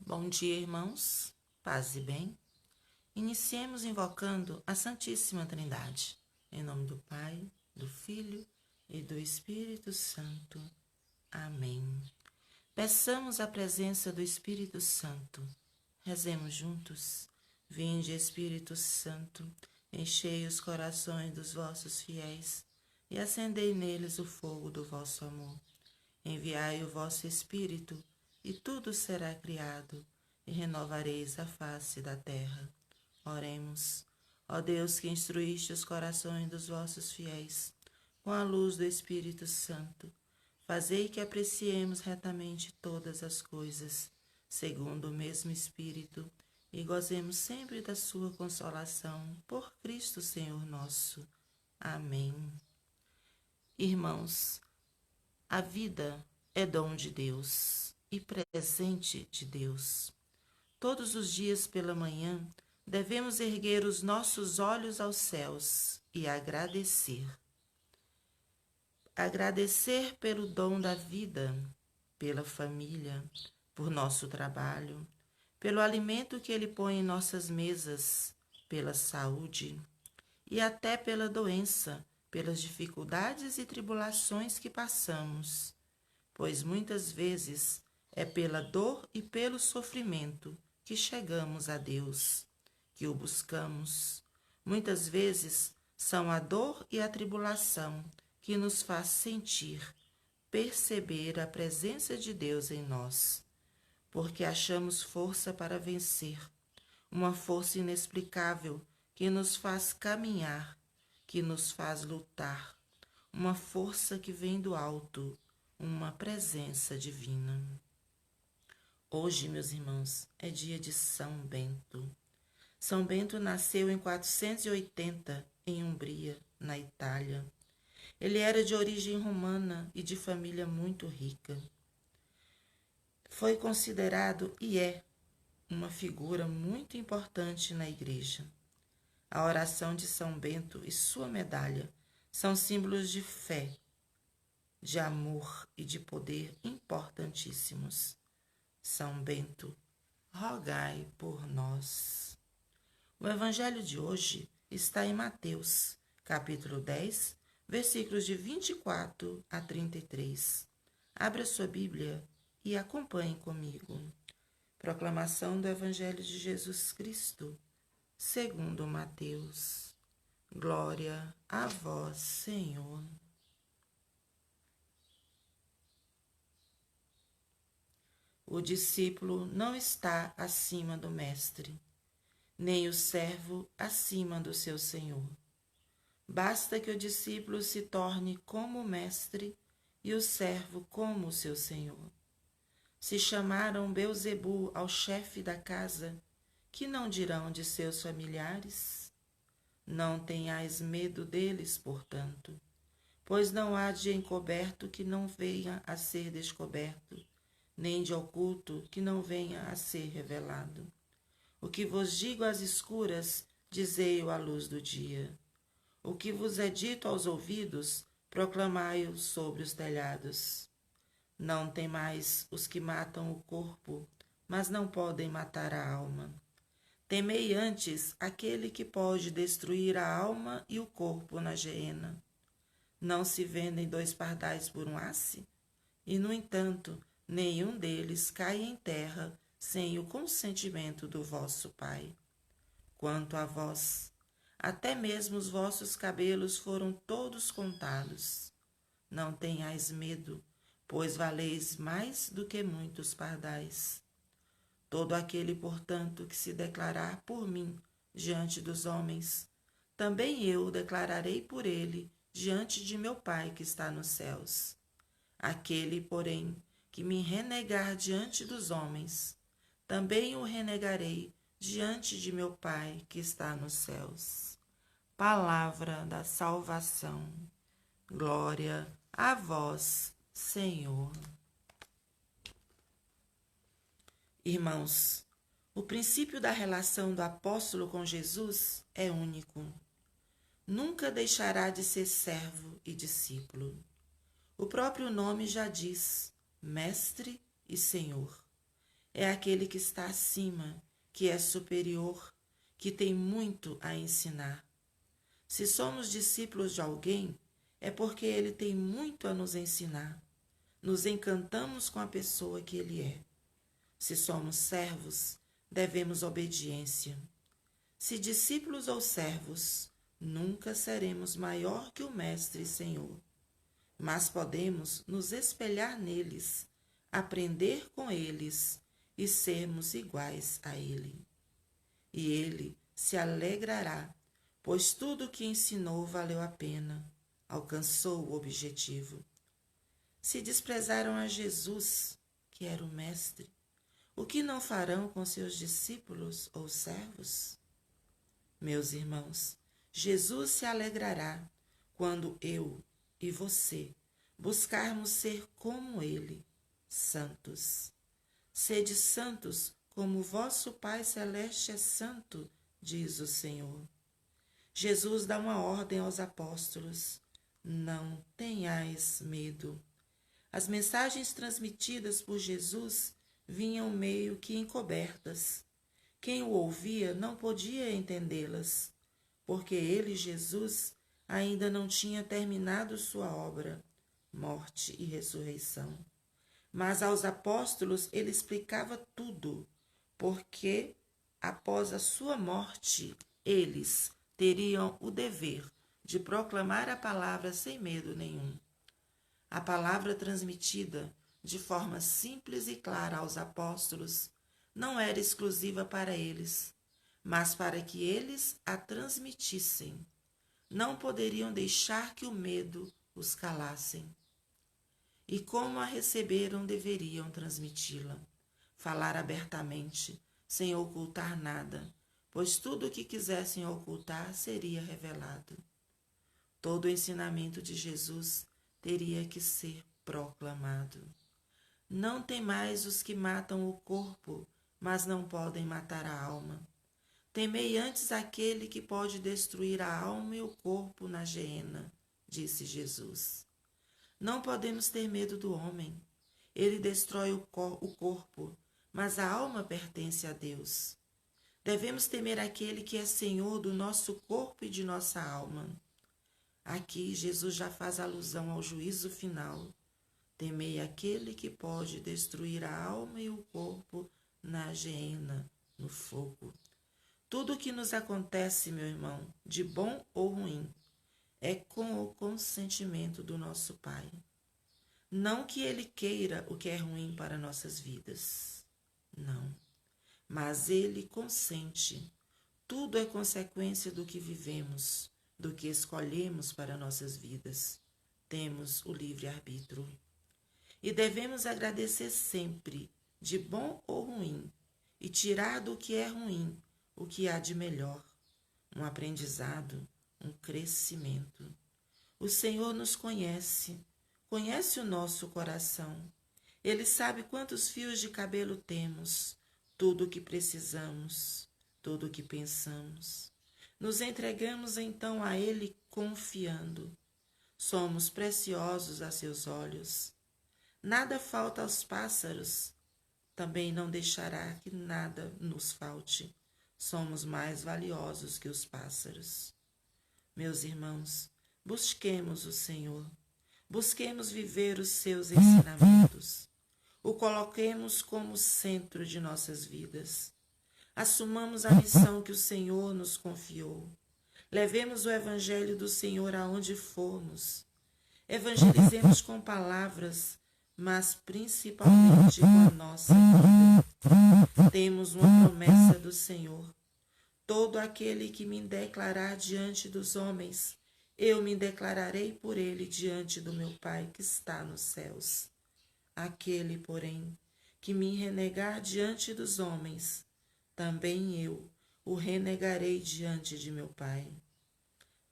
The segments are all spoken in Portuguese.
Bom dia, irmãos. Paz e bem. Iniciemos invocando a Santíssima Trindade. Em nome do Pai, do Filho e do Espírito Santo. Amém. Peçamos a presença do Espírito Santo. Rezemos juntos. Vinde, Espírito Santo, enchei os corações dos vossos fiéis e acendei neles o fogo do vosso amor. Enviai o vosso Espírito, e tudo será criado, e renovareis a face da terra. Oremos. Ó Deus, que instruíste os corações dos vossos fiéis, com a luz do Espírito Santo, fazei que apreciemos retamente todas as coisas, segundo o mesmo Espírito, e gozemos sempre da sua consolação, por Cristo Senhor nosso. Amém. Irmãos, a vida é dom de Deus e presente de Deus. Todos os dias pela manhã devemos erguer os nossos olhos aos céus e agradecer. Agradecer pelo dom da vida, pela família, por nosso trabalho, pelo alimento que Ele põe em nossas mesas, pela saúde e até pela doença, pelas dificuldades e tribulações que passamos, pois muitas vezes é pela dor e pelo sofrimento que chegamos a Deus, que o buscamos. Muitas vezes são a dor e a tribulação que nos faz sentir, perceber a presença de Deus em nós, porque achamos força para vencer, uma força inexplicável que nos faz caminhar, que nos faz lutar, uma força que vem do alto, uma presença divina. Hoje, meus irmãos, é dia de São Bento. São Bento nasceu em 480 em Umbria, na Itália. Ele era de origem romana e de família muito rica. Foi considerado e é uma figura muito importante na Igreja. A oração de São Bento e sua medalha são símbolos de fé, de amor e de poder importantíssimos. São Bento, rogai por nós. O evangelho de hoje está em Mateus, capítulo 10, versículos de 24 a 33. Abra sua Bíblia e acompanhe comigo. Proclamação do Evangelho de Jesus Cristo, segundo Mateus. Glória a vós, Senhor. O discípulo não está acima do mestre, nem o servo acima do seu senhor. Basta que o discípulo se torne como o mestre e o servo como o seu senhor. Se chamaram Beelzebu ao chefe da casa, que não dirão de seus familiares? Não tenhais medo deles, portanto, pois não há de encoberto que não venha a ser descoberto, nem de oculto que não venha a ser revelado. O que vos digo às escuras, dizei-o à luz do dia. O que vos é dito aos ouvidos, proclamai-o sobre os telhados. Não temais os que matam o corpo, mas não podem matar a alma. Temei antes aquele que pode destruir a alma e o corpo na geena. Não se vendem 2 pardais por um asse? E, no entanto, nenhum deles cai em terra sem o consentimento do vosso Pai. Quanto a vós, até mesmo os vossos cabelos foram todos contados. Não tenhais medo, pois valeis mais do que muitos pardais. Todo aquele, portanto, que se declarar por mim diante dos homens, também eu o declararei por ele diante de meu Pai que está nos céus. Aquele, porém, que me renegar diante dos homens, também o renegarei diante de meu Pai que está nos céus. Palavra da salvação. Glória a vós, Senhor. Irmãos, o princípio da relação do apóstolo com Jesus é único. Nunca deixará de ser servo e discípulo. O próprio nome já diz, Mestre e Senhor. é aquele que está acima, que é superior, que tem muito a ensinar. Se somos discípulos de alguém, é porque ele tem muito a nos ensinar. Nos encantamos com a pessoa que ele é. Se somos servos, devemos obediência. Se discípulos ou servos, nunca seremos maior que o Mestre e Senhor. Mas podemos nos espelhar neles, aprender com eles e sermos iguais a ele. E ele se alegrará, pois tudo o que ensinou valeu a pena, alcançou o objetivo. Se desprezaram a Jesus, que era o Mestre, o que não farão com seus discípulos ou servos? Meus irmãos, Jesus se alegrará quando eu e você buscarmos ser como Ele, santos. Sede santos como vosso Pai Celeste é santo, diz o Senhor. Jesus dá uma ordem aos apóstolos: não tenhais medo. As mensagens transmitidas por Jesus vinham meio que encobertas. Quem o ouvia não podia entendê-las, porque ele, Jesus, ainda não tinha terminado sua obra, morte e ressurreição. Mas aos apóstolos ele explicava tudo, porque após a sua morte, eles teriam o dever de proclamar a palavra sem medo nenhum. A palavra transmitida de forma simples e clara aos apóstolos não era exclusiva para eles, mas para que eles a transmitissem. Não poderiam deixar que o medo os calassem. E como a receberam, deveriam transmiti-la, falar abertamente, sem ocultar nada, pois tudo o que quisessem ocultar seria revelado. Todo o ensinamento de Jesus teria que ser proclamado. Não temais os que matam o corpo, mas não podem matar a alma. Temei antes aquele que pode destruir a alma e o corpo na geena, disse Jesus. Não podemos ter medo do homem. Ele destrói o corpo, mas a alma pertence a Deus. Devemos temer aquele que é Senhor do nosso corpo e de nossa alma. Aqui Jesus já faz alusão ao juízo final. Temei aquele que pode destruir a alma e o corpo na geena, no fogo. Tudo o que nos acontece, meu irmão, de bom ou ruim, é com o consentimento do nosso Pai. Não que Ele queira o que é ruim para nossas vidas. Não. Mas Ele consente. Tudo é consequência do que vivemos, do que escolhemos para nossas vidas. Temos o livre-arbítrio. E devemos agradecer sempre, de bom ou ruim, e tirar do que é ruim o que há de melhor, um aprendizado, um crescimento. O Senhor nos conhece, conhece o nosso coração. Ele sabe quantos fios de cabelo temos, tudo o que precisamos, tudo o que pensamos. Nos entregamos então a Ele confiando. Somos preciosos a seus olhos. Nada falta aos pássaros, também não deixará que nada nos falte. Somos mais valiosos que os pássaros. Meus irmãos, busquemos o Senhor, busquemos viver os seus ensinamentos, o coloquemos como centro de nossas vidas. Assumamos a missão que o Senhor nos confiou. Levemos o Evangelho do Senhor aonde formos. Evangelizemos com palavras, mas principalmente com a nossa vida. Temos uma promessa do Senhor. Todo aquele que me declarar diante dos homens, eu me declararei por ele diante do meu Pai que está nos céus. Aquele, porém, que me renegar diante dos homens, também eu o renegarei diante de meu Pai.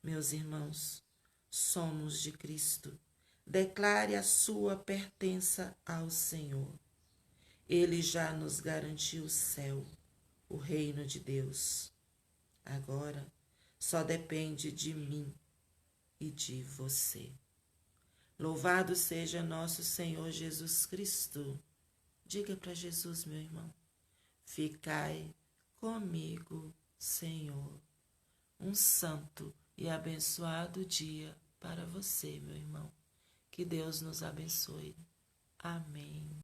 Meus irmãos, somos de Cristo. Declare a sua pertença ao Senhor. Ele já nos garantiu o céu, o reino de Deus. Agora só depende de mim e de você. Louvado seja nosso Senhor Jesus Cristo. Diga para Jesus, meu irmão: ficai comigo, Senhor. Um santo e abençoado dia para você, meu irmão. Que Deus nos abençoe. Amém.